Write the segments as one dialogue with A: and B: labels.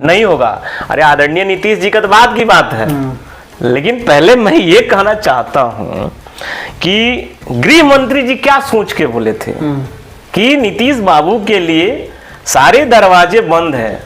A: नहीं होगा। अरे आदरणीय नीतीश जी का तो बात की बात है, लेकिन पहले मैं ये कहना चाहता हूं कि गृह मंत्री जी क्या सोच के बोले थे कि नीतीश बाबू के लिए सारे दरवाजे बंद है,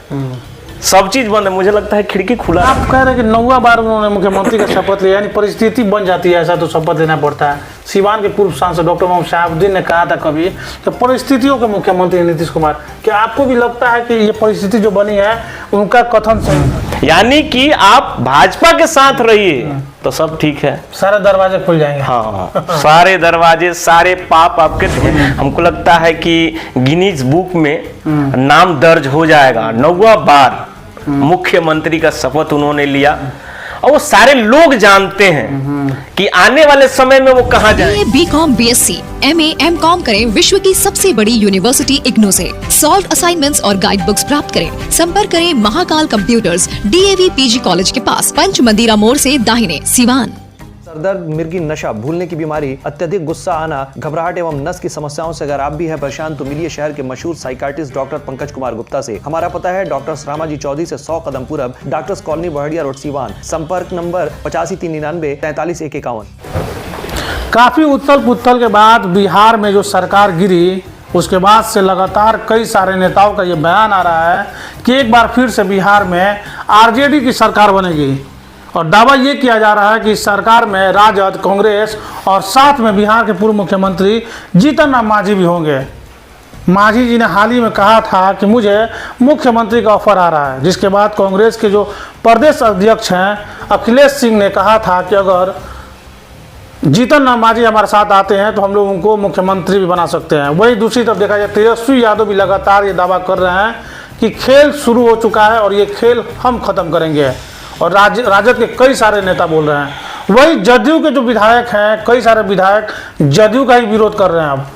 A: सब चीज बंद है, मुझे लगता है खिड़की खुला।
B: आप कह रहे हैं कि 9वां बार उन्होंने मुख्यमंत्री का शपथ लिया, यानी परिस्थिति बन जाती है ऐसा तो शपथ लेना पड़ता है। सीवान के पूर्व सांसद डॉक्टर मोहम्मद शहाबुद्दीन ने कहा था कभी कि परिस्थितियों के मुख्यमंत्री नीतीश कुमार, क्या आपको भी लगता है कि ये परिस्थिति जो बनी है उनका कथन सही,
A: यानी कि आप भाजपा के साथ रहिए तो सब ठीक है,
B: सारे दरवाजे खुल जाएंगे?
A: हाँ, सारे दरवाजे, सारे पाप आपके। हमको लगता है कि गिनीज बुक में नाम दर्ज हो जाएगा। 9वां बार मुख्यमंत्री का शपथ उन्होंने लिया और वो सारे लोग जानते हैं कि आने वाले समय में वो कहां जाए।
C: BCom, BSc, MA, MCom करें विश्व की सबसे बड़ी यूनिवर्सिटी इग्नू से। सॉल्व असाइनमेंट्स और गाइड बुक्स प्राप्त करें। संपर्क करें Mahakal computers, DAV PG college के पास, पंच मंदिरा मोड़ से दाहिने, सिवान।
D: सरदर्द, मिर्गी, नशा, भूलने की बीमारी, अत्यधिक गुस्सा आना, घबराहट एवं नस की समस्याओं से अगर आप भी हैं परेशान तो मिलिए शहर के मशहूर साइकाट्रिस्ट डॉक्टर पंकज कुमार गुप्ता से। हमारा पता है डॉक्टर रामाजी चौधरी से 100 कदम पूरब, doctors colony Bahadiya road, Siwan. संपर्क नंबर 85 399 43 151।
B: काफी उथल पुथल के बाद बिहार में जो सरकार गिरी, उसके बाद से लगातार कई सारे नेताओं का ये बयान आ रहा है कि एक बार फिर से बिहार में RJD की सरकार बनेगी और दावा ये किया जा रहा है कि इस सरकार में राजद, कांग्रेस और साथ में बिहार के पूर्व मुख्यमंत्री जीतन राम मांझी भी होंगे। मांझी जी ने हाल ही में कहा था कि मुझे मुख्यमंत्री का ऑफर आ रहा है, जिसके बाद कांग्रेस के जो प्रदेश अध्यक्ष हैं अखिलेश सिंह ने कहा था कि अगर जीतन राम मांझी हमारे साथ आते हैं तो हम लोग उनको मुख्यमंत्री भी बना सकते हैं। वही दूसरी तरफ देखा जाए तेजस्वी यादव भी लगातार ये दावा कर रहे हैं कि खेल शुरू हो चुका है और ये खेल हम खत्म करेंगे, और राजद के कई सारे नेता बोल रहे हैं। वही जदयू के जो विधायक हैं, कई सारे विधायक जदयू का ही विरोध कर रहे हैं। अब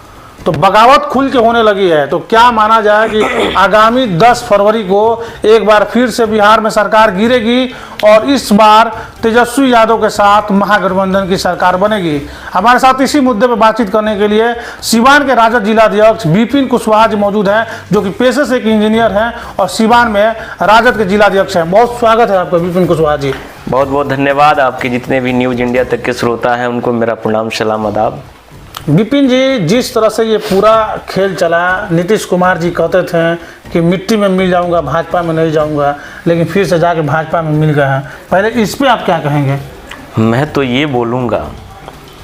B: तो बगावत खुल के होने लगी है। तो क्या माना जाए कि आगामी 10 फरवरी को एक बार फिर से बिहार में सरकार गिरेगी और इस बार तेजस्वी यादव के साथ महागठबंधन की सरकार बनेगी। हमारे साथ इसी मुद्दे पर बातचीत करने के लिए सिवान के राजद जिलाध्यक्ष विपिन कुशवाहा जी मौजूद हैं, जो कि पेशे से एक इंजीनियर हैं और सिवान में राजद के जिलाध्यक्ष हैं। बहुत स्वागत है आपका विपिन कुशवाहा जी।
A: बहुत बहुत धन्यवाद। आपके जितने भी न्यूज इंडिया तक के श्रोता हैं उनको मेरा प्रणाम, सलाम, आदाब।
B: विपिन जी, जिस तरह से ये पूरा खेल चला, नीतीश कुमार जी कहते थे कि मिट्टी में मिल जाऊंगा, भाजपा में नहीं जाऊंगा, लेकिन फिर से जाके भाजपा में मिल गए हैं। पहले इस पे आप क्या कहेंगे?
A: मैं तो ये बोलूँगा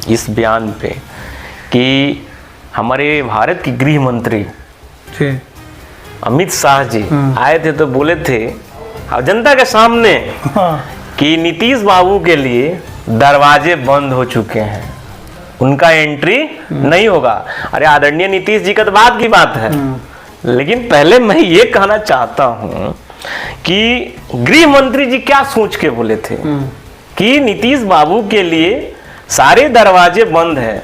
A: इस बयान पे कि हमारे भारत की गृह मंत्री अमित शाह जी आए थे तो बोले थे और जनता के सामने कि नीतीश बाबू के लिए दरवाजे बंद हो चुके हैं, उनका एंट्री नहीं होगा। अरे आदरणीय नीतीश जी का तो बात की बात है, लेकिन पहले मैं ये कहना चाहता हूं कि गृह मंत्री जी क्या सोच के बोले थे कि नीतीश बाबू के लिए सारे दरवाजे बंद है,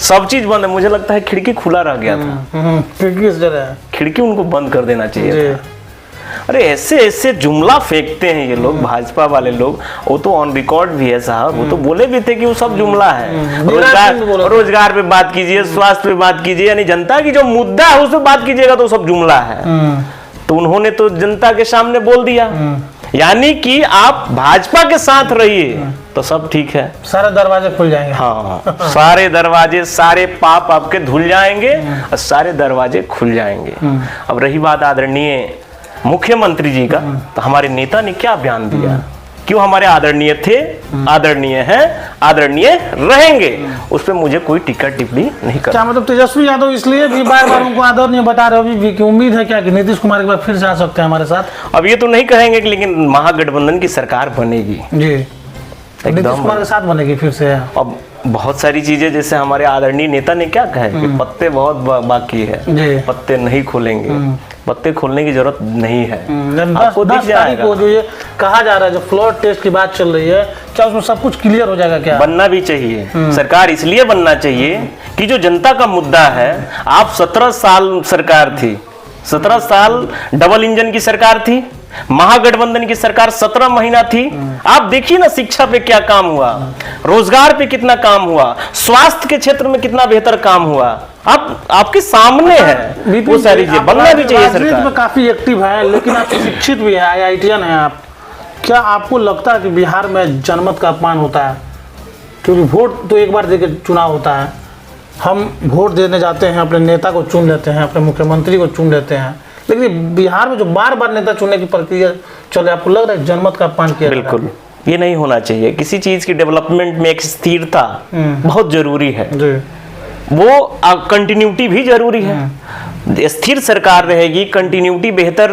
A: सब चीज बंद है। मुझे लगता है खिड़की खुला रह गया था, खिड़की उनको बंद कर देना चाहिए था। अरे ऐसे ऐसे जुमला फेंकते हैं ये लोग, भाजपा वाले लोग। वो तो ऑन रिकॉर्ड भी है साहब, वो तो बोले भी थे कि वो सब जुमला है। रोजगार पे बात कीजिए, स्वास्थ्य पे बात कीजिए, यानी जनता की जो मुद्दा है उस पे बात कीजिएगा तो सब जुमला है। तो उन्होंने तो जनता के सामने बोल दिया, यानी कि आप भाजपा के साथ रहिए तो सब ठीक है,
B: सारे दरवाजे खुल जाएंगे।
A: हाँ, सारे दरवाजे, सारे पाप आपके धुल जाएंगे और सारे दरवाजे खुल जाएंगे। अब रही बात आदरणीय मुख्यमंत्री जी का, तो हमारे नेता ने क्या बयान दिया, क्यों हमारे आदरणीय थे, आदरणीय हैं, आदरणीय रहेंगे, उस पर मुझे कोई टिक्का टिप्पणी नहीं कर।
B: क्या मतलब तेजस्वी यादव इसलिए भी बार बार उनको आदरणीय बता रहे हो भी कि उम्मीद है क्या कि नीतीश कुमार के बाद फिर से आ सकते हैं हमारे साथ?
A: अब ये तो नहीं कहेंगे कि लेकिन महागठबंधन की सरकार बनेगी
B: जी, नीतीश कुमार के साथ बनेगी फिर से।
A: अब बहुत सारी चीजें, जैसे हमारे आदरणीय नेता ने क्या कहा कि पत्ते बहुत बाकी है, पत्ते नहीं खोलेंगे, पत्ते खोलने की जरूरत नहीं है। आपको दिख जाएगा
B: को जो ये कहा जा रहा है, जो फ्लोर टेस्ट की बात चल रही है, क्या उसमें सब कुछ क्लियर हो जाएगा? क्या
A: बनना भी चाहिए, सरकार इसलिए बनना चाहिए कि जो जनता का मुद्दा है, आप 17 साल सरकार थी, 17 साल डबल इंजन की सरकार थी, महागठबंधन की सरकार 17 महीना थी। आप देखिए ना, शिक्षा पे क्या काम हुआ, रोजगार पे कितना काम हुआ, स्वास्थ्य के क्षेत्र में कितना बेहतर काम हुआ। आप आपके सामने है वो सारी चीजें। बनना भी चाहिए
B: राजनीति
A: सरकार।
B: में काफी एक्टिव है, लेकिन आप शिक्षित भी है, IITian है आप। क्या आपको लगता है कि बिहार में जनमत का अपमान होता है? क्योंकि वोट तो एक बार देके चुनाव होता है, हम वोट देने जाते हैं, अपने नेता को चुन लेते हैं, अपने मुख्यमंत्री को चुन लेते हैं, लेकिन बिहार में जो बार बार नेता चुनने की प्रक्रिया चले, आपको लग रहा है जनमत का अपमान किया?
A: बिल्कुल, ये नहीं होना चाहिए। किसी चीज की डेवलपमेंट में एक स्थिरता बहुत जरूरी है,
B: जी,
A: वो कंटिन्यूटी भी जरूरी है। स्थिर सरकार रहेगी, कंटिन्यूटी बेहतर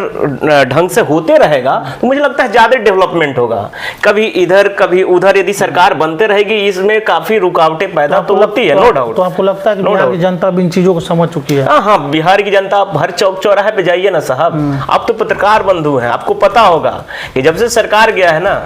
A: ढंग से होते रहेगा, तो मुझे लगता है ज्यादा डेवलपमेंट होगा। कभी इधर कभी उधर यदि सरकार बनते रहेगी, इसमें काफी रुकावटें पैदा तो होती है, नो डाउट।
B: तो आपको लगता है कि बिहार की जनता भी इन चीजों को समझ चुकी है?
A: हाँ हाँ, बिहार की जनता, आप हर चौक चौराहे पे जाइए ना साहब, आप तो पत्रकार बंधु हैं, आपको पता होगा कि जब से सरकार गया है ना,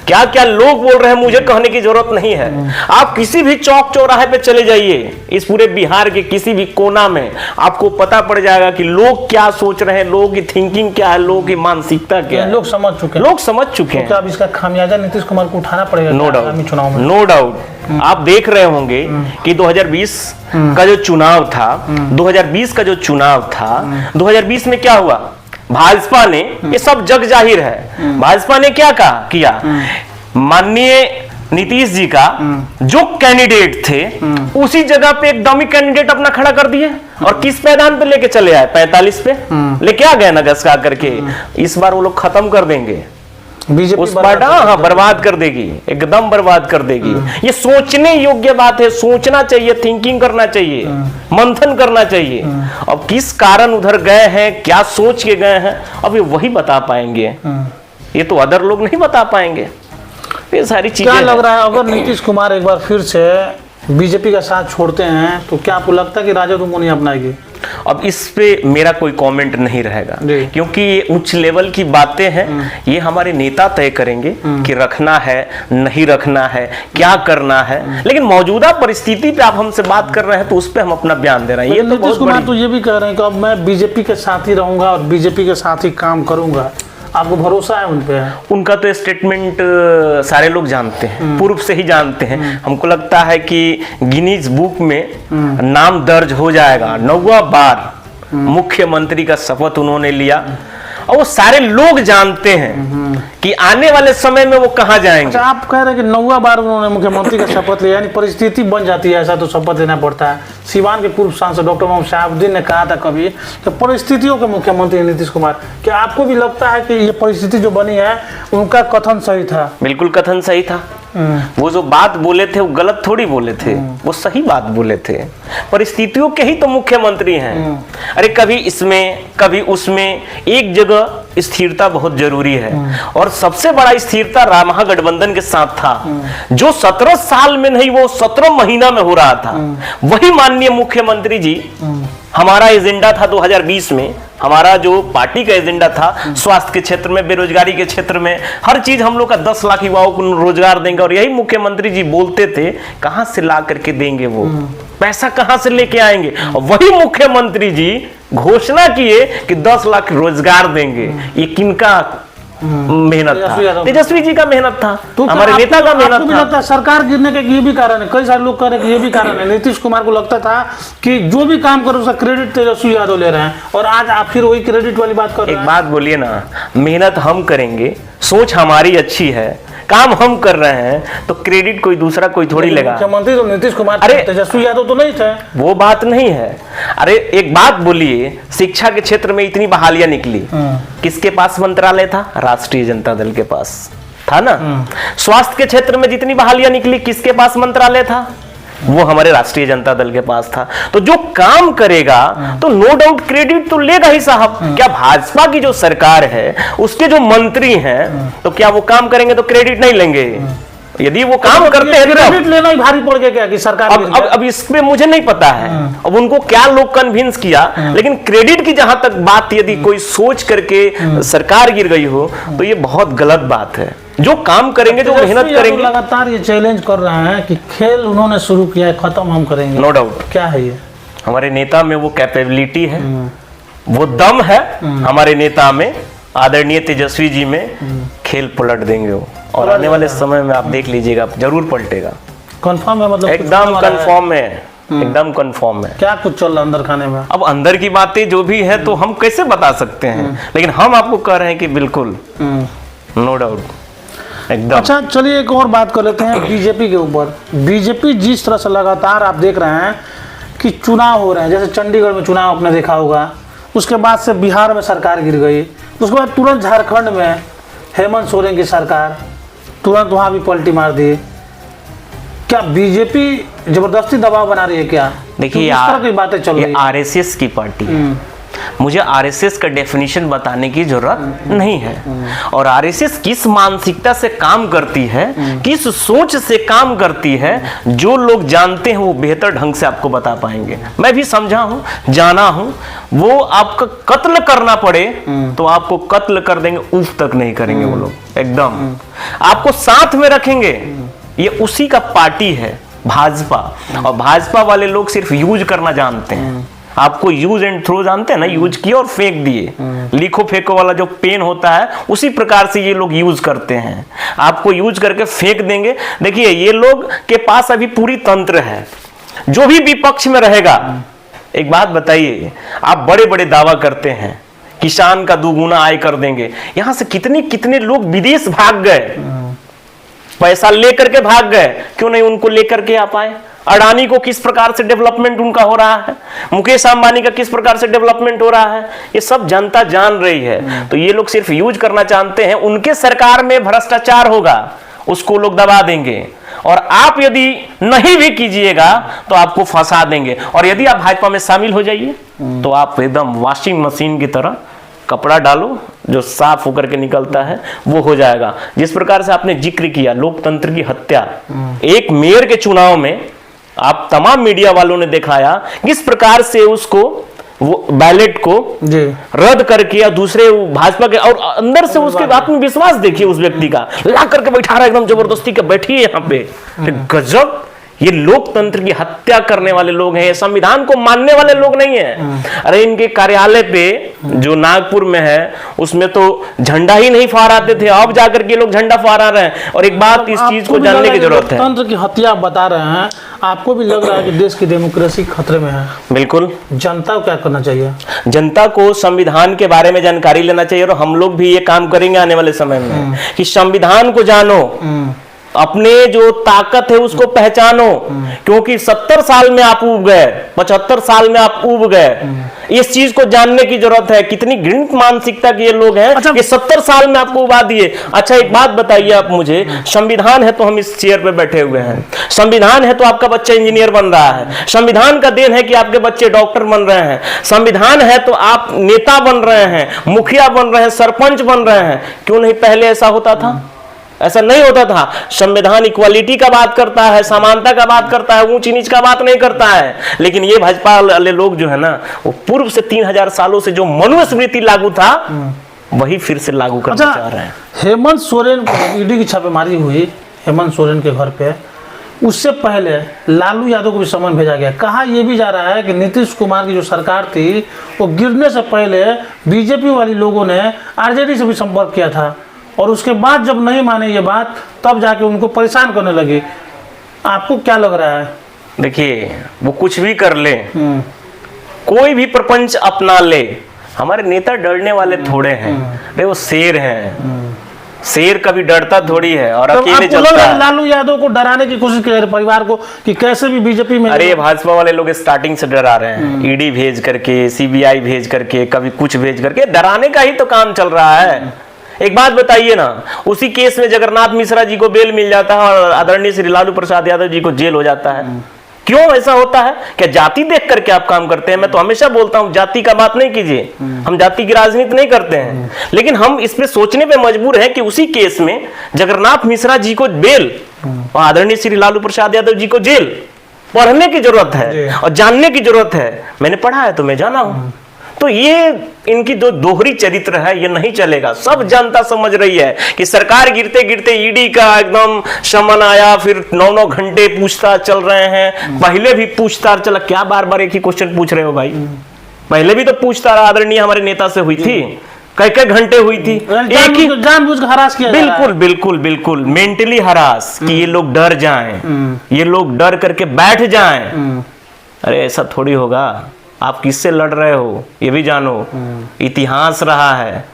A: क्या क्या लोग बोल रहे हैं, मुझे कहने की जरूरत नहीं है। आप किसी भी चौक चौराहे पे चले जाइए, इस पूरे बिहार के किसी भी कोना में आपको पता पड़ जाएगा कि लोग क्या सोच रहे हैं, लोगों की थिंकिंग क्या है, लोगों की मानसिकता क्या है।
B: लोग समझ चुके हैं,
A: लोग समझ चुके हैं।
B: तो क्या अब इसका खामियाजा नीतीश कुमार को उठाना पड़ेगा?
A: नो
B: आगामी चुनाव में?
A: No doubt. आप देख रहे होंगे कि 2020 का जो चुनाव था, 2020 का जो चुनाव था, 2020 में क्या हुआ? भाजपा ने, ये सब जग जाहिर है, भाजपा ने क्या किया? माननीय नीतीश जी का जो कैंडिडेट थे, उसी जगह पे एक डमी कैंडिडेट अपना खड़ा कर दिए, और किस मैदान पे लेके चले आए? 45 पे लेके आ गए ना घसका करके। इस बार वो लोग खत्म कर देंगे
B: बीजेपी
A: उस बार। हाँ, बर्बाद कर देगी, एकदम बर्बाद कर देगी। ये सोचने योग्य बात है, सोचना चाहिए, थिंकिंग करना चाहिए, मंथन करना चाहिए। अब किस कारण उधर गए हैं, क्या सोच के गए हैं, अब ये वही बता पाएंगे, ये तो अदर लोग नहीं बता पाएंगे। ये सारी चीजें
B: क्या लग रहा है, अगर नीतीश कुमार एक बार फिर से बीजेपी का साथ छोड़ते हैं, तो क्या आपको लगता है कि राजद मुनि अपनाएगी?
A: अब इस पे मेरा कोई कमेंट नहीं रहेगा, क्योंकि ये उच्च लेवल की बातें हैं, ये हमारे नेता तय करेंगे कि रखना है, नहीं रखना है, क्या करना है। लेकिन मौजूदा परिस्थिति पे आप हमसे बात कर रहे हैं, तो उस पे हम अपना बयान दे रहे हैं। ये तो
B: नीतीश कुमार तो ये भी कह रहे हैं कि अब मैं बीजेपी के साथ ही रहूंगा और बीजेपी के साथ ही काम करूंगा। आपको भरोसा है उन पे?
A: उनका तो स्टेटमेंट सारे लोग जानते हैं, पूर्व से ही जानते हैं। हमको लगता है कि गिनीज बुक में नाम दर्ज हो जाएगा। 9वां बार मुख्यमंत्री का शपथ उन्होंने लिया, और वो सारे लोग जानते हैं कि आने वाले समय में वो कहां जाएंगे।
B: अच्छा, आप कह रहे हैं कि 9वां बार उन्होंने मुख्यमंत्री का शपथ लिया, यानी परिस्थिति बन जाती है ऐसा तो शपथ लेना पड़ता है। सिवान के पूर्व सांसद डॉक्टर मोहम्मद शहाबुद्दीन ने कहा था कभी कि परिस्थितियों के मुख्यमंत्री नीतीश कुमार। क्या आपको भी लगता है कि ये परिस्थिति जो बनी है, उनका कथन सही था?
A: बिल्कुल कथन सही था। वो जो बात बोले थे वो गलत थोड़ी बोले थे, वो सही बात बोले थे। परिस्थितियों के ही तो मुख्यमंत्री हैं। अरे कभी इसमें कभी उसमें, एक जगह स्थिरता बहुत जरूरी है, और सबसे बड़ा स्थिरता महागठबंधन के साथ था, जो 17 साल में नहीं, वो 17 महीना में हो रहा था। वही माननीय मुख्यमंत्री जी, हमारा एजेंडा था 2020 में, हमारा जो पार्टी का एजेंडा था, स्वास्थ्य के क्षेत्र में, बेरोजगारी के क्षेत्र में, हर चीज हम लोग का 10 लाख युवाओं को रोजगार देंगे। और यही मुख्यमंत्री जी बोलते थे, कहां से ला करके देंगे, वो पैसा कहां से लेके आएंगे। और वही मुख्यमंत्री जी घोषणा किए कि 10 लाख रोजगार देंगे। ये किनका मेहनत था? तेजस्वी जी का मेहनत था,
B: तो
A: हमारे नेता का मेहनत था।
B: लगता है सरकार गिरने का ये भी कारण है? कई सारे लोग कह रहे हैं कि ये भी कारण है। नीतीश कुमार को लगता था कि जो भी काम करो उसका क्रेडिट तेजस्वी यादव ले रहे हैं, और आज आप फिर वही क्रेडिट वाली बात कर रहे हैं।
A: एक बात बोलिए ना, मेहनत हम करेंगे, सोच हमारी अच्छी है, काम हम कर रहे हैं, तो क्रेडिट कोई दूसरा कोई थोड़ी लेगा।
B: मुख्यमंत्री तो नीतीश कुमार,
A: अरे
B: तेजस्वी यादव तो नहीं थे।
A: वो बात नहीं है। अरे एक बात बोलिए, शिक्षा के क्षेत्र में इतनी बहालियां निकली, किसके पास मंत्रालय था? राष्ट्रीय जनता दल के पास था ना। स्वास्थ्य के क्षेत्र में जितनी बहालियां निकली, किसके पास मंत्रालय था? वो हमारे राष्ट्रीय जनता दल के पास था। तो जो काम करेगा तो नो डाउट क्रेडिट तो लेगा ही साहब। क्या भाजपा की जो सरकार है, उसके जो मंत्री हैं, तो क्या वो काम करेंगे तो क्रेडिट नहीं लेंगे? यदि वो काम करते हैं,
B: क्रेडिट लेना ही भारी पड़ गया क्या कि सरकार?
A: अब इसमें मुझे नहीं पता है, अब उनको क्या लोग कन्विंस किया, लेकिन क्रेडिट की जहां तक बात, यदि कोई सोच करके सरकार गिर गई हो, तो ये बहुत गलत बात है। जो काम करेंगे, जो मेहनत करेंगे।
B: लगातार ये चैलेंज कर रहे हैं कि खेल उन्होंने शुरू किया है, खत्म हम करेंगे।
A: No doubt.
B: क्या है ये?
A: हमारे नेता में वो कैपेबिलिटी है, वो दम है हमारे नेता में, आदरणीय तेजस्वी जी में खेल पलट देंगे वो, और आने वाले समय में आप देख लीजिएगा जरूर पलटेगा।
B: कंफर्म है, मतलब
A: एकदम कंफर्म है, एकदम कंफर्म है।
B: क्या कुछ चल रहा है अंदर खाने में?
A: अब अंदर की बातें जो भी है तो हम कैसे बता सकते हैं, लेकिन हम आपको कह रहे हैं कि बिल्कुल नो डाउट एकदम।
B: अच्छा चलिए एक और बात कर लेते हैं बीजेपी के ऊपर। बीजेपी जिस तरह से लगातार आप देख रहे हैं कि चुनाव हो रहे हैं, जैसे चंडीगढ़ में चुनाव आपने देखा होगा, उसके बाद से बिहार में सरकार गिर गई, उसके बाद तुरंत झारखंड में हेमंत सोरेन की सरकार, तुरंत वहाँ भी पलटी मार दी। क्या बीजेपी जबरदस्ती दबाव बना रही है क्या?
A: देखिए
B: इस तरह की बातें चल रही
A: ये आरएसएस की पार्टी है, मुझे आरएसएस का डेफिनेशन बताने की जरूरत नहीं है। और आरएसएस किस मानसिकता से काम करती है, किस सोच से काम करती है, जो लोग जानते हैं वो बेहतर ढंग से आपको बता पाएंगे। मैं भी समझा हूं, जाना हूं। वो आपका कत्ल करना पड़े तो आपको कत्ल कर देंगे, उफ तक नहीं करेंगे वो लोग, एकदम आपको साथ में रखेंगे। ये उसी का पार्टी है भाजपा, और भाजपा वाले लोग सिर्फ यूज करना जानते हैं। आपको यूज एंड थ्रो जानते हैं ना, यूज किया और फेंक दिए, लिखो फेंको वाला जो पेन होता है उसी प्रकार से ये लोग यूज करते हैं, आपको यूज करके फेंक देंगे। देखिए ये लोग के पास अभी पूरी तंत्र है, जो भी विपक्ष में रहेगा। एक बात बताइए, आप बड़े बड़े दावा करते हैं किसान का दुगुना आय कर देंगे, यहां से कितने कितने लोग विदेश भाग गए, पैसा लेकर के भाग गए, क्यों नहीं उनको लेकर के आ पाए? अडानी को किस प्रकार से डेवलपमेंट उनका हो रहा है, मुकेश अंबानी का किस प्रकार से डेवलपमेंट हो रहा है, ये सब जनता जान रही है। तो ये लोग सिर्फ यूज करना जानते हैं। उनके सरकार में भ्रष्टाचार होगा, उसको लोग दबा देंगे, और आप यदि नहीं भी कीजिएगा तो आपको फंसा देंगे। और यदि आप भाजपा में शामिल हो जाइए तो आप एकदम वॉशिंग मशीन की तरह कपड़ा डालो, जो साफ होकर के निकलता है वो हो जाएगा। जिस प्रकार से आपने जिक्र किया लोकतंत्र की हत्या, एक मेयर के चुनाव में आप तमाम मीडिया वालों ने दिखाया किस प्रकार से उसको वो बैलेट को रद्द करके या दूसरे भाजपा के, और अंदर से उसके आत्मविश्वास देखिए उस व्यक्ति का, ला करके बैठा रहा एकदम जबरदस्ती का, बैठिए यहाँ पे। गजब, ये लोकतंत्र की हत्या करने वाले लोग हैं, संविधान को मानने वाले लोग नहीं हैं। अरे इनके कार्यालय पे जो नागपुर में है उसमें तो झंडा ही नहीं फहराते थे, अब जाकर के लोग झंडा फहरा रहे हैं। और एक बात इस चीज को जानने की जरूरत है,
B: लोकतंत्र की हत्या बता रहे हैं, आपको भी लग रहा है कि देश की डेमोक्रेसी खतरे में है?
A: बिल्कुल।
B: जनता को क्या करना चाहिए?
A: जनता को संविधान के बारे में जानकारी लेना चाहिए, और हम लोग भी ये काम करेंगे आने वाले समय में कि संविधान को जानो, अपने जो ताकत है उसको पहचानो। क्योंकि 70 साल में आप उब गए, 75 साल में आप उब गए, इस चीज को जानने की जरूरत है। कितनी घृणित मानसिकता के ये लोग हैं कि 70 साल में आपको उबा दिए। अच्छा एक बात बताइए आप मुझे, संविधान है तो हम इस चेयर पे बैठे हुए हैं, संविधान है तो आपका बच्चा इंजीनियर बन रहा है, संविधान का देन है कि आपके बच्चे डॉक्टर बन रहे हैं, संविधान है तो आप नेता बन रहे हैं, मुखिया बन रहे हैं, सरपंच बन रहे हैं। क्यों नहीं पहले ऐसा होता था? ऐसा नहीं होता था। संविधान इक्वालिटी का बात करता है, समानता का बात करता है, ऊंच नीच का बात नहीं करता है। लेकिन ये भाजपा वाले लोग जो है ना, वो पूर्व से 3000 सालों से जो मनुस्मृति लागू था वही फिर से लागू करना चाह रहे हैं।
B: हेमंत सोरेन को ईडी की छापेमारी हुई हेमंत सोरेन के घर पे, उससे पहले लालू यादव को भी समन भेजा गया। कहा यह भी जा रहा है कि नीतीश कुमार की जो सरकार थी वो गिरने से पहले बीजेपी वाले लोगों ने आरजेडी से भी संपर्क किया था, और उसके बाद जब नहीं माने ये बात तब जाके उनको परेशान करने लगे। आपको क्या लग रहा है?
A: देखिए वो कुछ भी कर ले, कोई भी प्रपंच अपना ले, हमारे नेता डरने वाले थोड़े हैं। अरे वो शेर हैं, शेर कभी डरता थोड़ी है और अकेले चलता है।
B: लालू यादव को डराने की कोशिश कर रहे परिवार को कि कैसे भी बीजेपी में।
A: अरे भाजपा वाले लोग स्टार्टिंग से डरा रहे हैं, ईडी भेज करके, सीबीआई भेज करके, कभी कुछ भेज करके, डराने का ही तो काम चल रहा है। एक बात बताइए ना, उसी केस में जगन्नाथ मिश्रा जी को बेल मिल जाता है और आदरणीय श्री लालू प्रसाद यादव जी को जेल हो जाता है। क्यों ऐसा होता है? क्या जाति देख करके आप काम करते हैं? मैं तो हमेशा बोलता हूं जाति का बात नहीं कीजिए, हम जाति की राजनीति नहीं करते हैं। लेकिन हम इस पे सोचने पे मजबूर हैं कि उसी केस में जगन्नाथ मिश्रा जी को बेल और आदरणीय श्री लालू प्रसाद यादव जी को जेल। पढ़ने की जरूरत है और जानने की जरूरत है। मैंने पढ़ा है तो मैं जाना हूं। तो ये इनकी जो दोहरी चरित्र है ये नहीं चलेगा। सब जनता समझ रही है कि सरकार गिरते गिरते ईडी का एकदम समन आया, फिर 9-9 घंटे पूछताछ चल रहे हैं। पहले भी पूछताछ चला, क्या बार बार एक ही क्वेश्चन पूछ रहे हो भाई? पहले भी तो पूछताछ आदरणीय हमारे नेता से हुई थी, कई कई घंटे हुई थी, एक ही
B: जानबूझ कर हरास किया जा रहा है।
A: बिल्कुल बिल्कुल बिल्कुल मेंटली हरास कि ये लोग डर जाएं, ये लोग डर करके बैठ जाएं। अरे ऐसा थोड़ी होगा, आप किससे लड़ रहे हो ये भी जानो। इतिहास रहा है,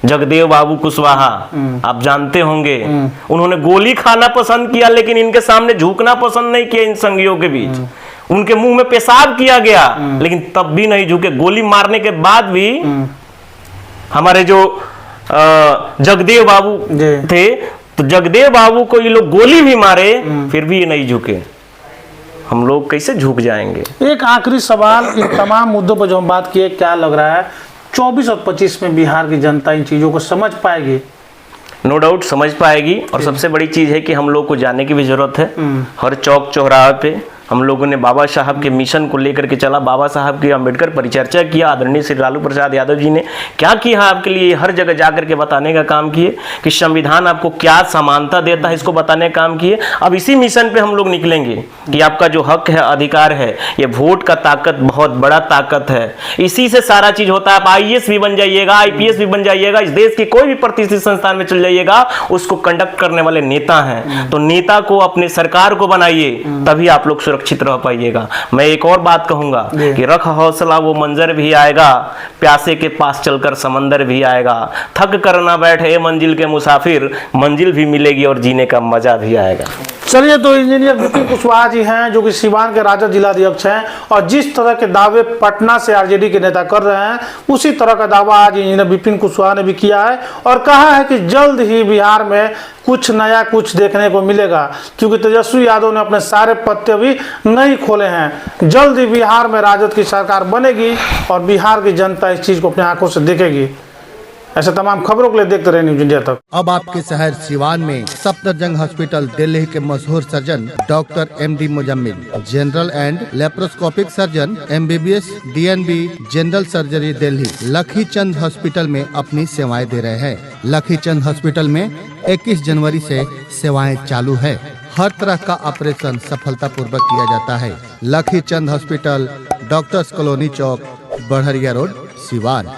A: जगदेव बाबू कुशवाहा आप जानते होंगे, उन्होंने गोली खाना पसंद किया लेकिन इनके सामने झुकना पसंद नहीं किया। इन संगियों के बीच उनके मुंह में पेशाब किया गया लेकिन तब भी नहीं झुके। गोली मारने के बाद भी हमारे जो जगदेव बाबू थे, तो जगदेव बाबू को ये लोग गोली भी मारे फिर भी ये नहीं झुके। हम लोग कैसे झुक जाएंगे?
B: एक आखिरी सवाल, इन तमाम मुद्दों पर जो हम बात किए, क्या लग रहा है 24 और 25 में बिहार की जनता इन चीजों को समझ पाएगी?
A: नो डाउट समझ पाएगी। और सबसे बड़ी चीज है कि हम लोग को जाने की भी जरूरत है। हर चौक चौराहे पे हम लोगों ने बाबा साहब के मिशन को लेकर के चला। बाबा साहब की अम्बेडकर परिचर्चा किया। आदरणीय श्री लालू प्रसाद यादव जी ने क्या किया आपके लिए, हर जगह जाकर के बताने का काम किए कि संविधान आपको क्या समानता देता है, इसको बताने का काम किए। अब इसी मिशन पे हम लोग निकलेंगे कि आपका जो हक है, अधिकार है, ये वोट का ताकत बहुत बड़ा ताकत है। इसी से सारा चीज होता है। आप IAS भी बन जाइएगा, IPS भी बन जाइएगा, इस देश की कोई भी प्रतिष्ठित संस्थान में चल जाइएगा, उसको कंडक्ट करने वाले नेता हैं। तो नेता को, अपने सरकार को बनाइए, तभी आप लोग सुरक्षित रह पाइएगा। मैं एक और बात कहूंगा कि रख हौसला वो मंजर भी आएगा, प्यासे के पास चलकर समंदर भी आएगा। थक कर ना बैठे मंजिल के मुसाफिर, मंजिल भी मिलेगी और जीने का मजा भी आएगा।
B: चलिए, तो इंजीनियर विपिन कुशवाहा जी हैं जो कि सीवान के राजद जिलाध्यक्ष हैं, और जिस तरह के दावे पटना से आरजेडी के नेता कर रहे हैं, उसी तरह का दावा आज इंजीनियर विपिन कुशवाहा ने भी किया है और कहा है कि जल्द ही बिहार में कुछ नया कुछ देखने को मिलेगा, क्योंकि तेजस्वी यादव ने अपने सारे पत्ते भी नहीं खोले हैं। जल्द ही बिहार में राजद की सरकार बनेगी और बिहार की जनता इस चीज को अपनी आंखों से देखेगी। ऐसे तमाम खबरों के लिए देखते रहे न्यूज़ इंडिया तक।
E: अब आपके शहर सिवान में सफदरजंग हॉस्पिटल दिल्ली के मशहूर surgeon doctor MD Muzammil, general and laparoscopic surgeon, MBBS DNB general surgery Delhi, लखी चंद हॉस्पिटल में अपनी सेवाएं दे रहे हैं। लखी चंद हॉस्पिटल में 21 जनवरी से सेवाएं चालू है। हर तरह का ऑपरेशन सफलतापूर्वक किया जाता है। लखी चंद हॉस्पिटल, डॉक्टर्स कॉलोनी चौक, बढ़रिया रोड, सिवान।